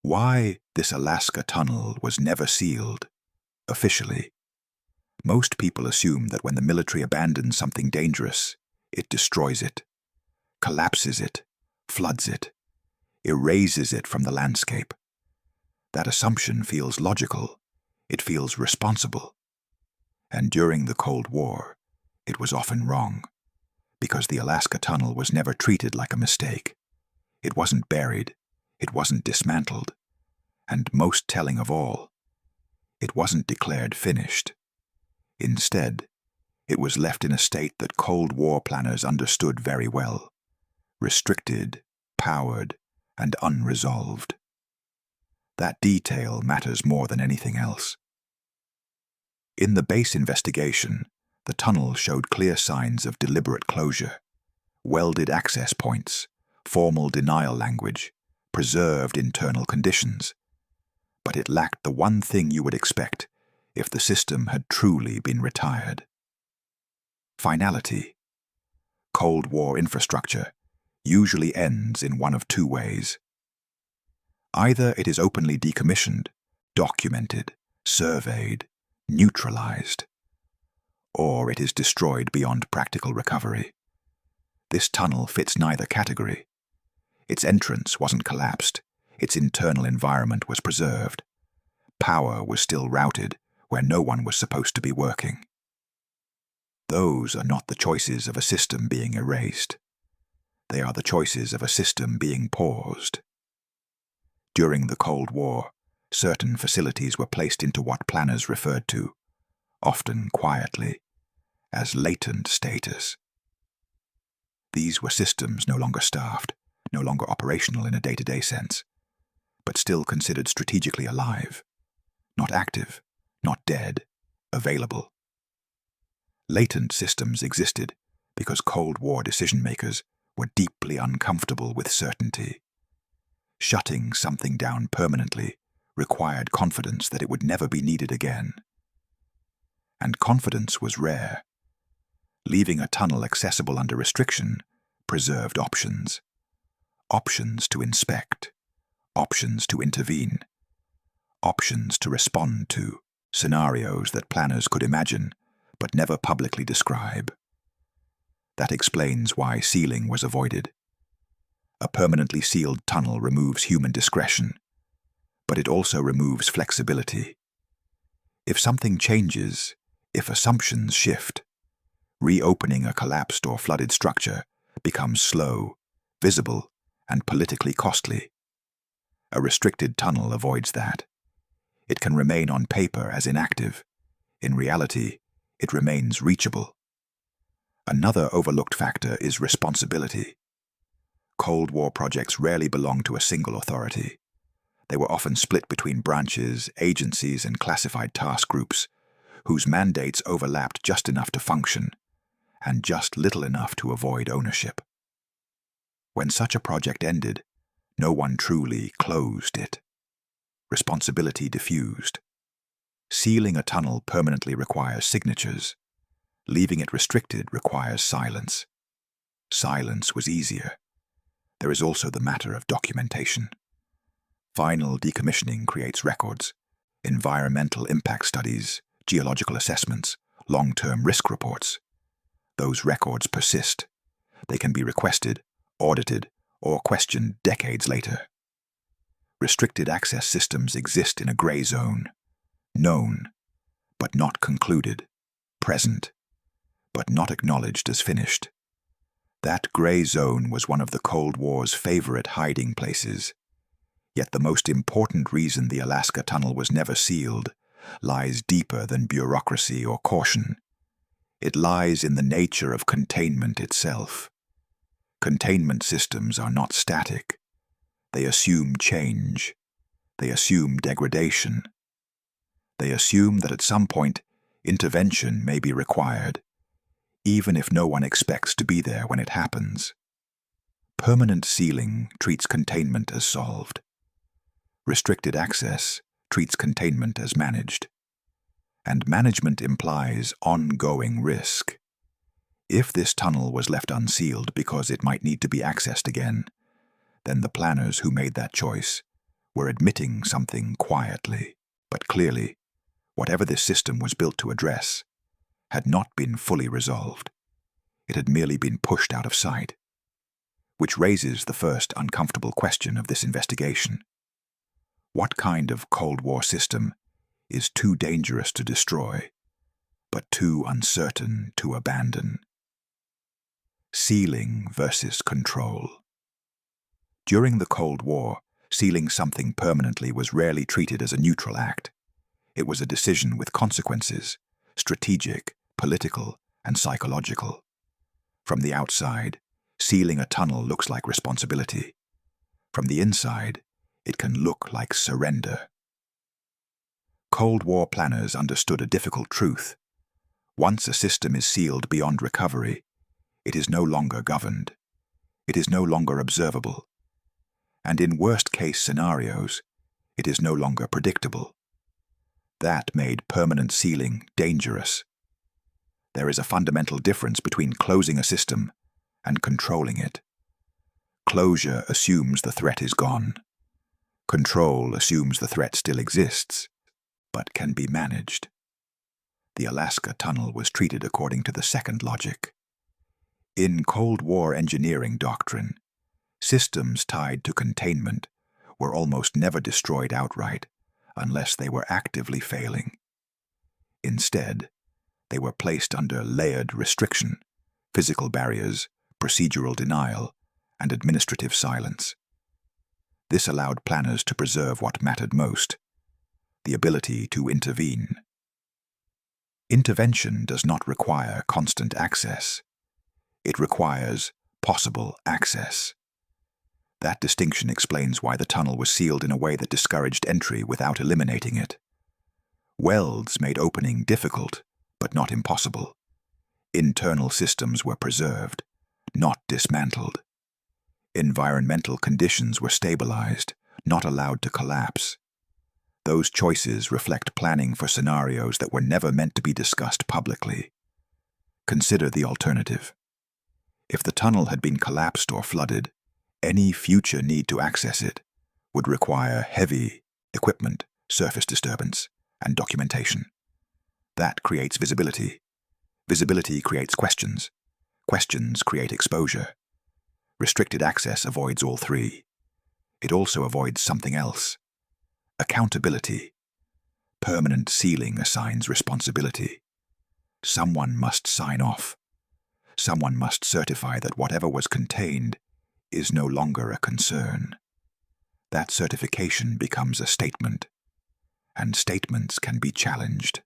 Why this Alaska tunnel was never sealed, officially. Most people assume that when the military abandons something dangerous, it destroys it, collapses it, floods it, erases it from the landscape. That assumption feels logical. It feels responsible. And during the Cold War, it was often wrong, because the Alaska tunnel was never treated like a mistake. It wasn't buried. It wasn't dismantled. And most telling of all, it wasn't declared finished. Instead, it was left in a state that Cold War planners understood very well: restricted, powered, and unresolved. That detail matters more than anything else. In the base investigation, the tunnel showed clear signs of deliberate closure: welded access points, formal denial language, preserved internal conditions. But it lacked the one thing you would expect if the system had truly been retired: finality. Cold War infrastructure usually ends in one of two ways. Either it is openly decommissioned, documented, surveyed, neutralized, or it is destroyed beyond practical recovery. This tunnel fits neither category. Its entrance wasn't collapsed. Its internal environment was preserved. Power was still routed where no one was supposed to be working. Those are not the choices of a system being erased. They are the choices of a system being paused. During the Cold War, certain facilities were placed into what planners referred to, often quietly, as latent status. These were systems no longer staffed, no longer operational in a day-to-day sense, but still considered strategically alive, not active, not dead, available. Latent systems existed because Cold War decision-makers were deeply uncomfortable with certainty. Shutting something down permanently required confidence that it would never be needed again. And confidence was rare. Leaving a tunnel accessible under restriction preserved options. Options to inspect, options to intervene, options to respond to scenarios that planners could imagine but never publicly describe. That explains why sealing was avoided. A permanently sealed tunnel removes human discretion, but it also removes flexibility. If something changes, if assumptions shift, reopening a collapsed or flooded structure becomes slow, visible, and politically costly. A restricted tunnel avoids that. It can remain on paper as inactive. In reality, it remains reachable. Another overlooked factor is responsibility. Cold War projects rarely belonged to a single authority. They were often split between branches, agencies, and classified task groups, whose mandates overlapped just enough to function, and just little enough to avoid ownership. When such a project ended, no one truly closed it. Responsibility diffused. Sealing a tunnel permanently requires signatures. Leaving it restricted requires silence. Silence was easier. There is also the matter of documentation. Final decommissioning creates records: environmental impact studies, geological assessments, long-term risk reports. Those records persist. They can be requested, audited, or questioned decades later. Restricted access systems exist in a gray zone: known, but not concluded; present, but not acknowledged as finished. That gray zone was one of the Cold War's favorite hiding places. Yet the most important reason the Alaska tunnel was never sealed lies deeper than bureaucracy or caution. It lies in the nature of containment itself. Containment systems are not static. They assume change. They assume degradation. They assume that at some point, intervention may be required, even if no one expects to be there when it happens. Permanent sealing treats containment as solved. Restricted access treats containment as managed. And management implies ongoing risk. If this tunnel was left unsealed because it might need to be accessed again, then the planners who made that choice were admitting something quietly, but clearly. Whatever this system was built to address had not been fully resolved. It had merely been pushed out of sight. Which raises the first uncomfortable question of this investigation. What kind of Cold War system is too dangerous to destroy, but too uncertain to abandon? Sealing versus control. During the Cold War, sealing something permanently was rarely treated as a neutral act. It was a decision with consequences, strategic, political, and psychological. From the outside, sealing a tunnel looks like responsibility. From the inside, it can look like surrender. Cold War planners understood a difficult truth. Once a system is sealed beyond recovery, it is no longer governed. It is no longer observable. And in worst-case scenarios, it is no longer predictable. That made permanent sealing dangerous. There is a fundamental difference between closing a system and controlling it. Closure assumes the threat is gone. Control assumes the threat still exists, but can be managed. The Alaska Tunnel was treated according to the second logic. In Cold War engineering doctrine, systems tied to containment were almost never destroyed outright unless they were actively failing. Instead, they were placed under layered restriction, physical barriers, procedural denial, and administrative silence. This allowed planners to preserve what mattered most: the ability to intervene. Intervention does not require constant access. It requires possible access. That distinction explains why the tunnel was sealed in a way that discouraged entry without eliminating it. Welds made opening difficult, but not impossible. Internal systems were preserved, not dismantled. Environmental conditions were stabilized, not allowed to collapse. Those choices reflect planning for scenarios that were never meant to be discussed publicly. Consider the alternative. If the tunnel had been collapsed or flooded, any future need to access it would require heavy equipment, surface disturbance, and documentation. That creates visibility. Visibility creates questions. Questions create exposure. Restricted access avoids all three. It also avoids something else: accountability. Permanent sealing assigns responsibility. Someone must sign off. Someone must certify that whatever was contained is no longer a concern. That certification becomes a statement, and statements can be challenged.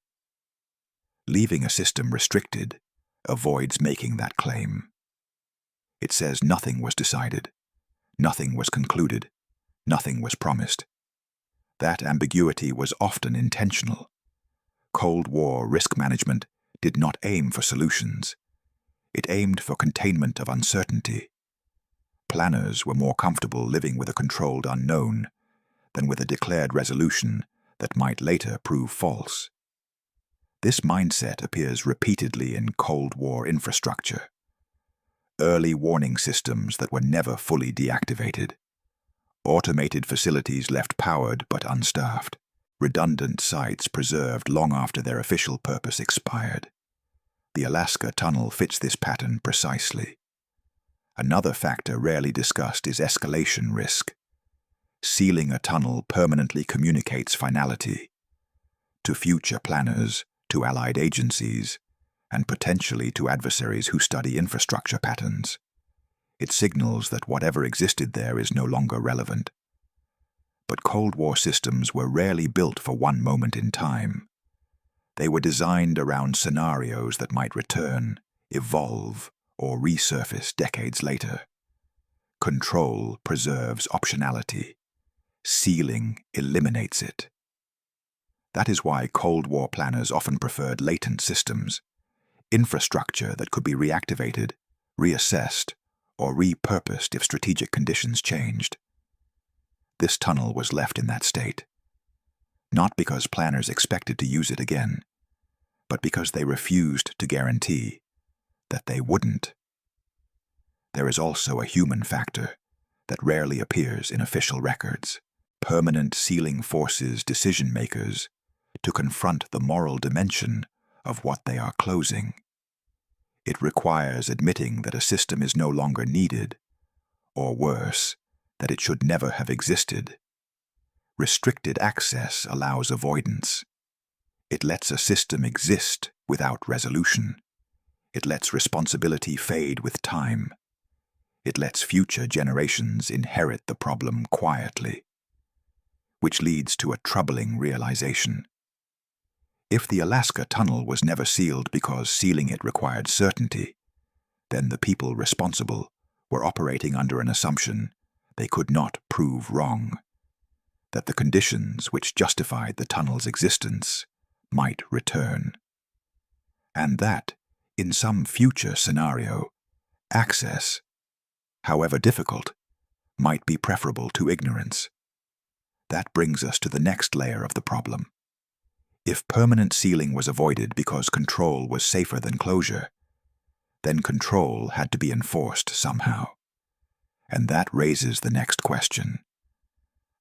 Leaving a system restricted avoids making that claim. It says nothing was decided, nothing was concluded, nothing was promised. That ambiguity was often intentional. Cold War risk management did not aim for solutions. It aimed for containment of uncertainty. Planners were more comfortable living with a controlled unknown than with a declared resolution that might later prove false. This mindset appears repeatedly in Cold War infrastructure. Early warning systems that were never fully deactivated. Automated facilities left powered but unstaffed. Redundant sites preserved long after their official purpose expired. The Alaska Tunnel fits this pattern precisely. Another factor rarely discussed is escalation risk. Sealing a tunnel permanently communicates finality to future planners, to allied agencies, and potentially to adversaries who study infrastructure patterns. It signals that whatever existed there is no longer relevant. But Cold War systems were rarely built for one moment in time. They were designed around scenarios that might return, evolve, or resurface decades later. Control preserves optionality. Sealing eliminates it. That is why Cold War planners often preferred latent systems, infrastructure that could be reactivated, reassessed, or repurposed if strategic conditions changed. This tunnel was left in that state, not because planners expected to use it again, but because they refused to guarantee that they wouldn't. There is also a human factor that rarely appears in official records. Permanent sealing forces decision-makers to confront the moral dimension of what they are closing. It requires admitting that a system is no longer needed, or worse, that it should never have existed. Restricted access allows avoidance. It lets a system exist without resolution. It lets responsibility fade with time. It lets future generations inherit the problem quietly, which leads to a troubling realization. If the Alaska Tunnel was never sealed because sealing it required certainty, then the people responsible were operating under an assumption they could not prove wrong, that the conditions which justified the tunnel's existence might return, and that, in some future scenario, access, however difficult, might be preferable to ignorance. That brings us to the next layer of the problem. If permanent sealing was avoided because control was safer than closure, then control had to be enforced somehow. And that raises the next question.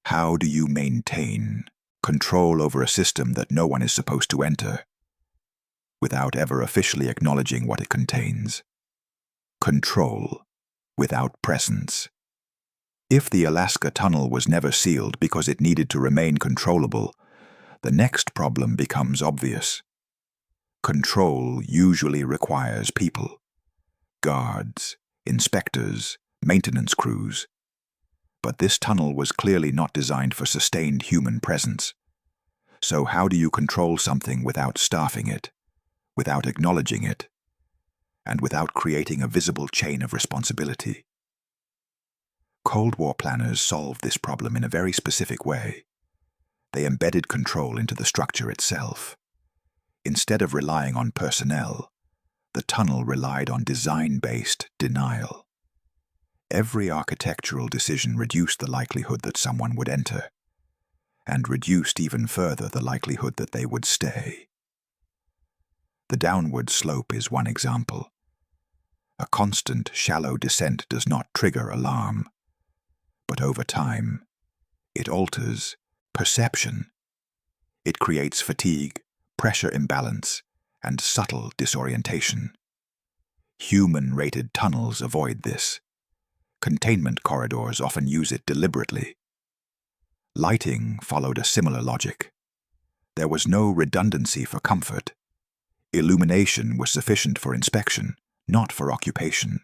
How do you maintain control over a system that no one is supposed to enter, without ever officially acknowledging what it contains? Control without presence. If the Alaska Tunnel was never sealed because it needed to remain controllable, the next problem becomes obvious. Control usually requires people: guards, inspectors, maintenance crews. But this tunnel was clearly not designed for sustained human presence. So how do you control something without staffing it, without acknowledging it, and without creating a visible chain of responsibility? Cold War planners solved this problem in a very specific way. They embedded control into the structure itself. Instead of relying on personnel, the tunnel relied on design-based denial. Every architectural decision reduced the likelihood that someone would enter, and reduced even further the likelihood that they would stay. The downward slope is one example. A constant, shallow descent does not trigger alarm, but over time, it alters perception. It creates fatigue, pressure imbalance, and subtle disorientation. Human-rated tunnels avoid this. Containment corridors often use it deliberately. Lighting followed a similar logic. There was no redundancy for comfort. Illumination was sufficient for inspection, not for occupation.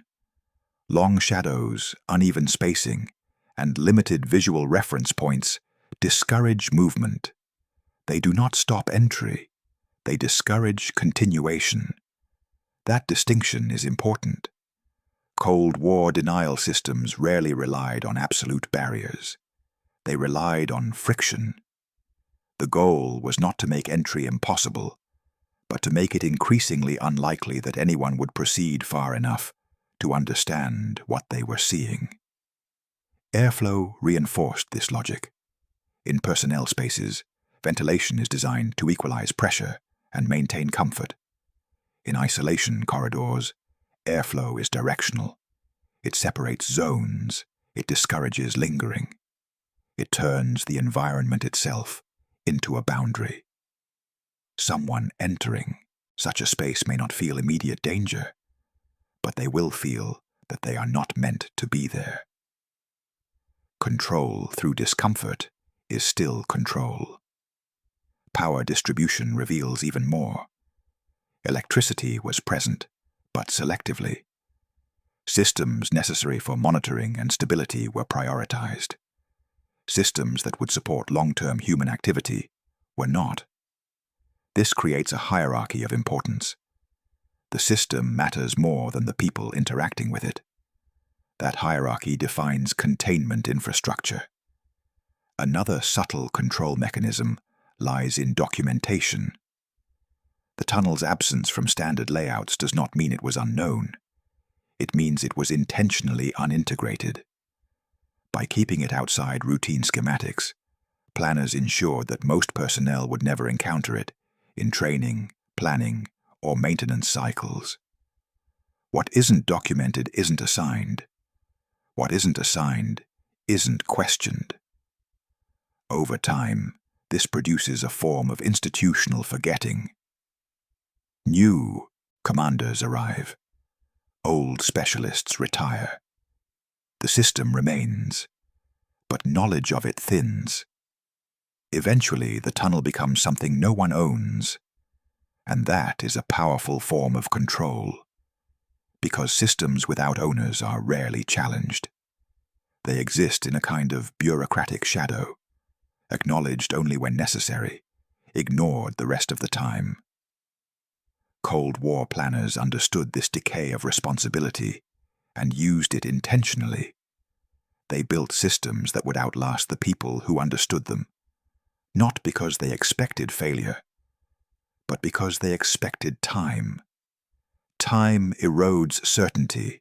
Long shadows, uneven spacing, and limited visual reference points discourage movement. They do not stop entry. They discourage continuation. That distinction is important. Cold War denial systems rarely relied on absolute barriers. They relied on friction. The goal was not to make entry impossible, but to make it increasingly unlikely that anyone would proceed far enough to understand what they were seeing. Airflow reinforced this logic. In personnel spaces, ventilation is designed to equalize pressure and maintain comfort. In isolation corridors, airflow is directional. It separates zones. It discourages lingering. It turns the environment itself into a boundary. Someone entering such a space may not feel immediate danger, but they will feel that they are not meant to be there. Control through discomfort is still control. Power distribution reveals even more. Electricity was present, but selectively. Systems necessary for monitoring and stability were prioritized. Systems that would support long-term human activity were not. This creates a hierarchy of importance. The system matters more than the people interacting with it. That hierarchy defines containment infrastructure. Another subtle control mechanism lies in documentation. The tunnel's absence from standard layouts does not mean it was unknown. It means it was intentionally unintegrated. By keeping it outside routine schematics, planners ensured that most personnel would never encounter it in training, planning, or maintenance cycles. What isn't documented isn't assigned. What isn't assigned isn't questioned. Over time, this produces a form of institutional forgetting. New commanders arrive. Old specialists retire. The system remains, but knowledge of it thins. Eventually, the tunnel becomes something no one owns, and that is a powerful form of control, because systems without owners are rarely challenged. They exist in a kind of bureaucratic shadow, acknowledged only when necessary, ignored the rest of the time. Cold War planners understood this decay of responsibility and used it intentionally. They built systems that would outlast the people who understood them, not because they expected failure, but because they expected time. Time erodes certainty.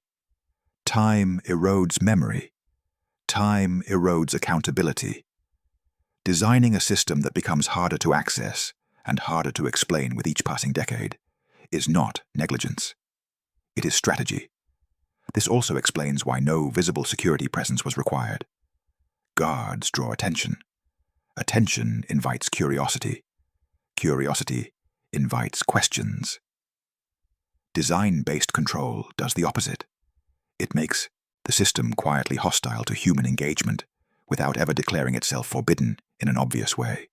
Time erodes memory. Time erodes accountability. Designing a system that becomes harder to access and harder to explain with each passing decade is not negligence. It is strategy. This also explains why no visible security presence was required. Guards draw attention. Attention invites curiosity. Curiosity invites questions. Design-based control does the opposite. It makes the system quietly hostile to human engagement without ever declaring itself forbidden in an obvious way.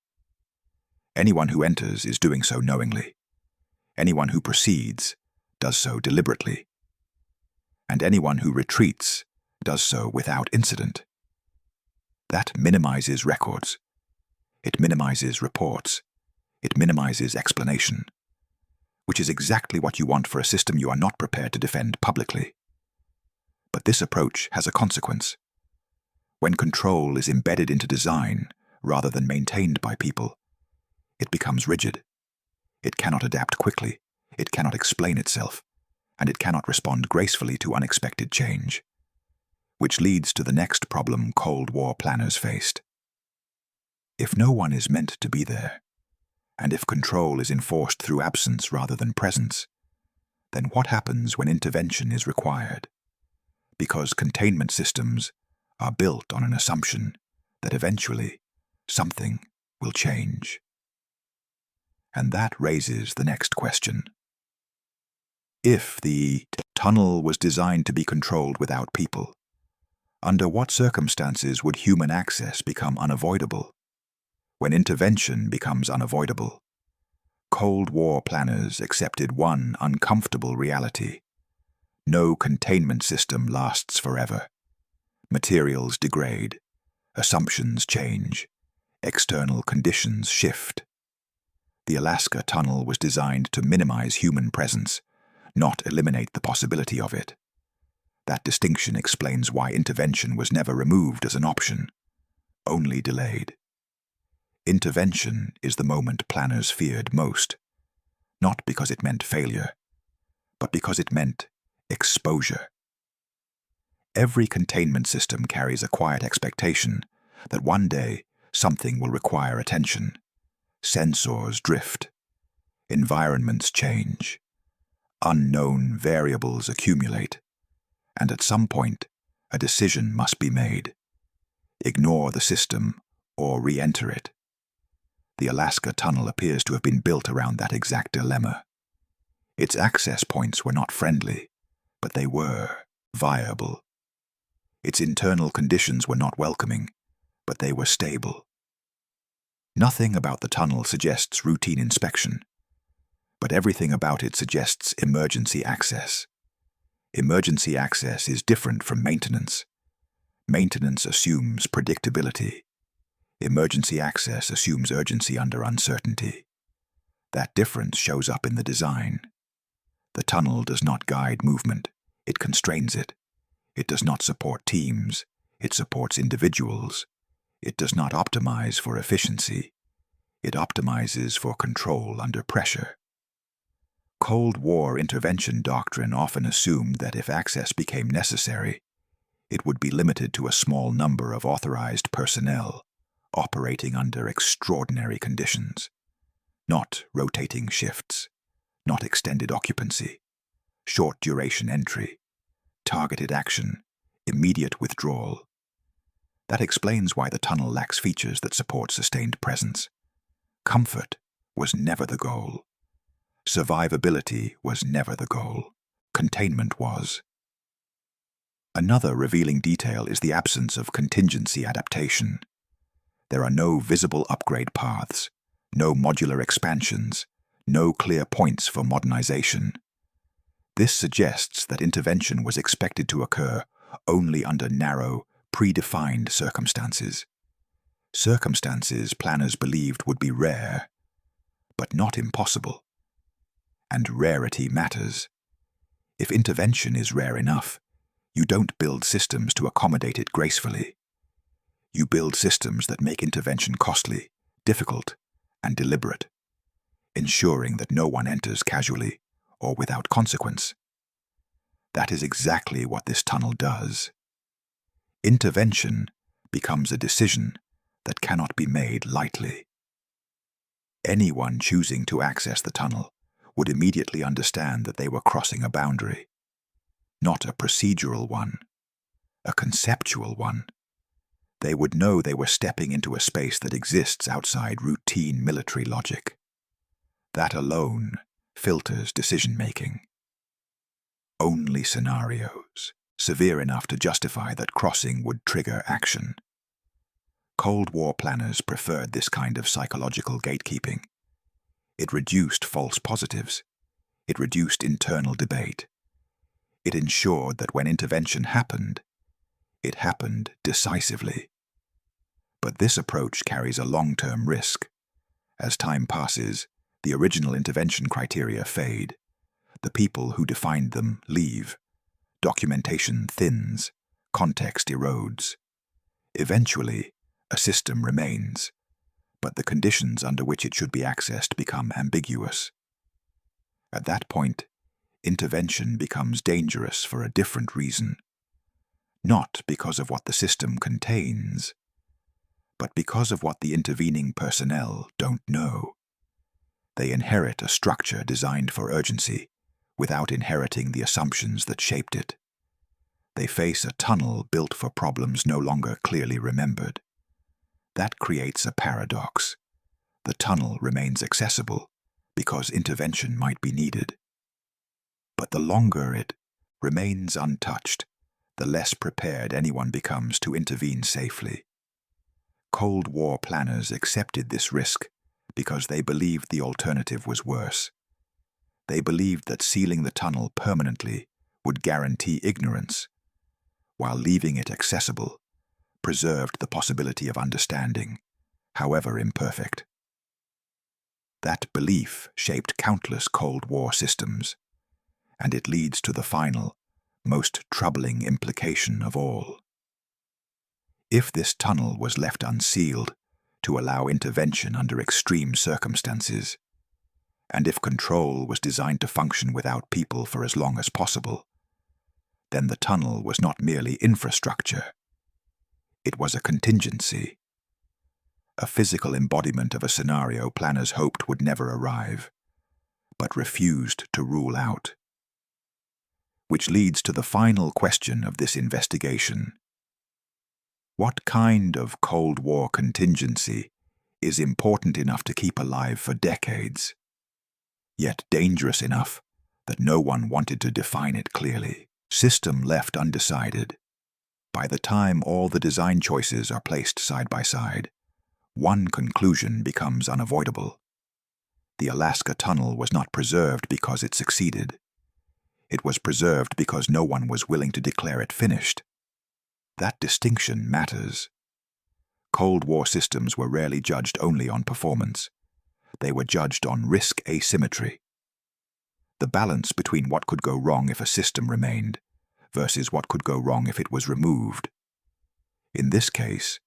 Anyone who enters is doing so knowingly. Anyone who proceeds does so deliberately. And anyone who retreats does so without incident. That minimizes records. It minimizes reports. It minimizes explanation, which is exactly what you want for a system you are not prepared to defend publicly. But this approach has a consequence. When control is embedded into design rather than maintained by people, it becomes rigid. It cannot adapt quickly, it cannot explain itself, and it cannot respond gracefully to unexpected change, which leads to the next problem Cold War planners faced. If no one is meant to be there, and if control is enforced through absence rather than presence, then what happens when intervention is required? Because containment systems are built on an assumption that eventually something will change. And that raises the next question. If the tunnel was designed to be controlled without people, under what circumstances would human access become unavoidable? When intervention becomes unavoidable, Cold War planners accepted one uncomfortable reality. No containment system lasts forever. Materials degrade, assumptions change, external conditions shift. The Alaska Tunnel was designed to minimize human presence, not eliminate the possibility of it. That distinction explains why intervention was never removed as an option, only delayed. Intervention is the moment planners feared most, not because it meant failure, but because it meant exposure. Every containment system carries a quiet expectation that one day something will require attention. Sensors drift. Environments change. Unknown variables accumulate. And at some point, a decision must be made. Ignore the system or re-enter it. The Alaska Tunnel appears to have been built around that exact dilemma. Its access points were not friendly, but they were viable. Its internal conditions were not welcoming, but they were stable. Nothing about the tunnel suggests routine inspection, but everything about it suggests emergency access. Emergency access is different from maintenance. Maintenance assumes predictability. Emergency access assumes urgency under uncertainty. That difference shows up in the design. The tunnel does not guide movement, it constrains it. It does not support teams, it supports individuals. It does not optimize for efficiency. It optimizes for control under pressure. Cold War intervention doctrine often assumed that if access became necessary, it would be limited to a small number of authorized personnel operating under extraordinary conditions. Not rotating shifts, not extended occupancy, short duration entry, targeted action, immediate withdrawal. That explains why the tunnel lacks features that support sustained presence. Comfort was never the goal. Survivability was never the goal. Containment was. Another revealing detail is the absence of contingency adaptation. There are no visible upgrade paths, no modular expansions, no clear points for modernization. This suggests that intervention was expected to occur only under narrow, predefined circumstances. Circumstances planners believed would be rare, but not impossible. And rarity matters. If intervention is rare enough, you don't build systems to accommodate it gracefully. You build systems that make intervention costly, difficult, and deliberate, ensuring that no one enters casually or without consequence. That is exactly what this tunnel does. Intervention becomes a decision that cannot be made lightly. Anyone choosing to access the tunnel would immediately understand that they were crossing a boundary, not a procedural one, a conceptual one. They would know they were stepping into a space that exists outside routine military logic. That alone filters decision-making. Only scenarios severe enough to justify that crossing would trigger action. Cold War planners preferred this kind of psychological gatekeeping. It reduced false positives. It reduced internal debate. It ensured that when intervention happened, it happened decisively. But this approach carries a long-term risk. As time passes, the original intervention criteria fade. The people who defined them leave. Documentation thins. Context erodes. Eventually, a system remains, but the conditions under which it should be accessed become ambiguous. At that point, intervention becomes dangerous for a different reason. Not because of what the system contains, but because of what the intervening personnel don't know. They inherit a structure designed for urgency, without inheriting the assumptions that shaped it. They face a tunnel built for problems no longer clearly remembered. That creates a paradox. The tunnel remains accessible because intervention might be needed. But the longer it remains untouched, the less prepared anyone becomes to intervene safely. Cold War planners accepted this risk because they believed the alternative was worse. They believed that sealing the tunnel permanently would guarantee ignorance, while leaving it accessible preserved the possibility of understanding, however imperfect. That belief shaped countless Cold War systems, and it leads to the final, most troubling implication of all. If this tunnel was left unsealed to allow intervention under extreme circumstances, and if control was designed to function without people for as long as possible, then the tunnel was not merely infrastructure. It was a contingency, a physical embodiment of a scenario planners hoped would never arrive, but refused to rule out. Which leads to the final question of this investigation. What kind of Cold War contingency is important enough to keep alive for decades, yet dangerous enough that no one wanted to define it clearly? System left undecided. By the time all the design choices are placed side by side, one conclusion becomes unavoidable. The Alaska Tunnel was not preserved because it succeeded. It was preserved because no one was willing to declare it finished. That distinction matters. Cold War systems were rarely judged only on performance. They were judged on risk asymmetry. The balance between what could go wrong if a system remained versus what could go wrong if it was removed. In this case,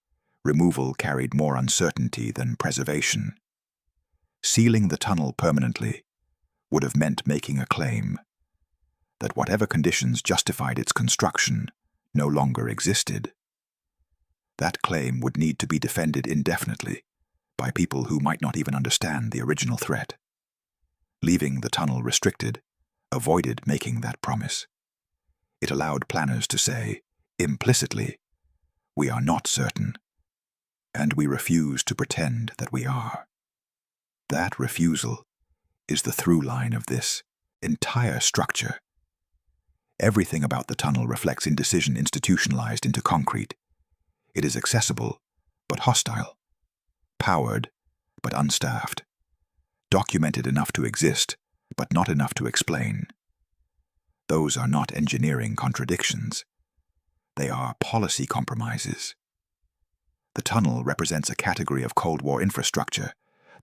removal carried more uncertainty than preservation. Sealing the tunnel permanently would have meant making a claim that whatever conditions justified its construction no longer existed. That claim would need to be defended indefinitely by people who might not even understand the original threat. Leaving the tunnel restricted avoided making that promise. It allowed planners to say, implicitly, We are not certain, and we refuse to pretend that we are. That refusal is the through line of this entire structure. Everything about the tunnel reflects indecision institutionalized into concrete. It is accessible, but hostile. Powered, but unstaffed. Documented enough to exist, but not enough to explain. Those are not engineering contradictions. They are policy compromises. The tunnel represents a category of Cold War infrastructure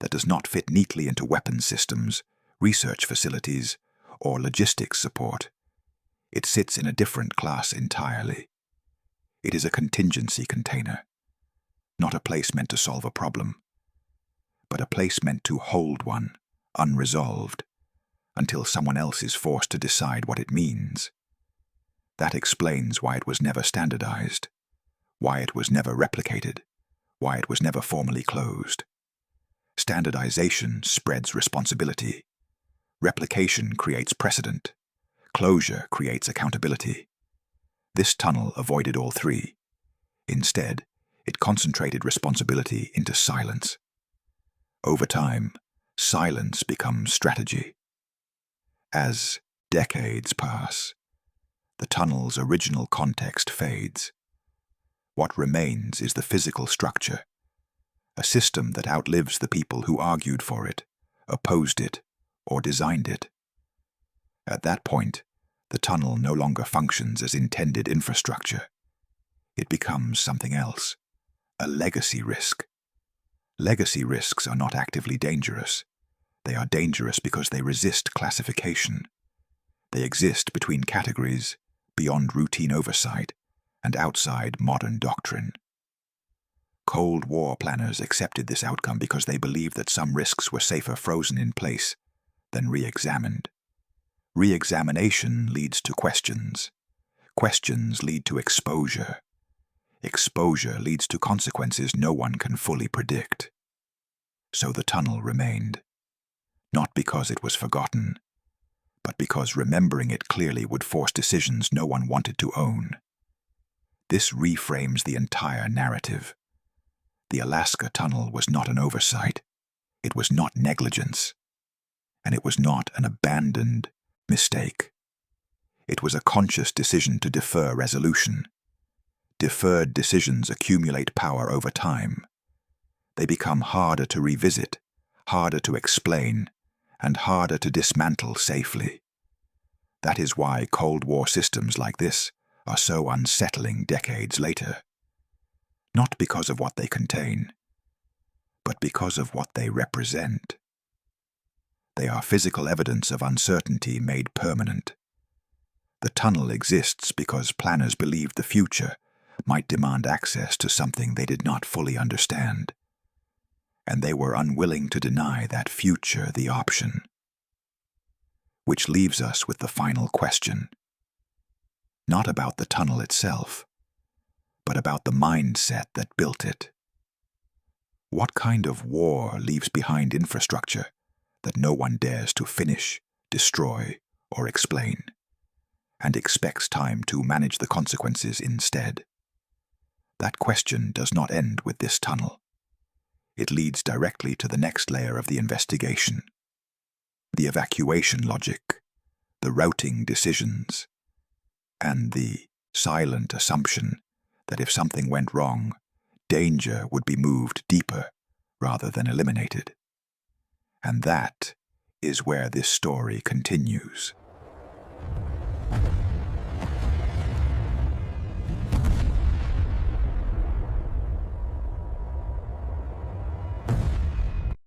that does not fit neatly into weapons systems, research facilities, or logistics support. It sits in a different class entirely. It is a contingency container, not a place meant to solve a problem, but a place meant to hold one, unresolved, until someone else is forced to decide what it means. That explains why it was never standardized, why it was never replicated, why it was never formally closed. Standardization spreads responsibility. Replication creates precedent. Closure creates accountability. This tunnel avoided all three. Instead, it concentrated responsibility into silence. Over time, silence becomes strategy. As decades pass, the tunnel's original context fades. What remains is the physical structure, a system that outlives the people who argued for it, opposed it, or designed it. At that point, the tunnel no longer functions as intended infrastructure. It becomes something else, a legacy risk. Legacy risks are not actively dangerous. They are dangerous because they resist classification. They exist between categories, beyond routine oversight, and outside modern doctrine. Cold War planners accepted this outcome because they believed that some risks were safer frozen in place than re-examined. Re-examination leads to questions. Questions lead to exposure. Exposure leads to consequences no one can fully predict. So the tunnel remained. Not because it was forgotten, but because remembering it clearly would force decisions no one wanted to own. This reframes the entire narrative. The Alaska Tunnel was not an oversight. It was not negligence. And it was not an abandoned mistake. It was a conscious decision to defer resolution. Deferred decisions accumulate power over time. They become harder to revisit, harder to explain, and harder to dismantle safely. That is why Cold War systems like this are so unsettling decades later. Not because of what they contain, but because of what they represent. They are physical evidence of uncertainty made permanent. The tunnel exists because planners believed the future might demand access to something they did not fully understand, and they were unwilling to deny that future the option. Which leaves us with the final question. Not about the tunnel itself, but about the mindset that built it. What kind of war leaves behind infrastructure that no one dares to finish, destroy, or explain, and expects time to manage the consequences instead? That question does not end with this tunnel. It leads directly to the next layer of the investigation. The evacuation logic, the routing decisions, and the silent assumption that if something went wrong, danger would be moved deeper rather than eliminated. And that is where this story continues.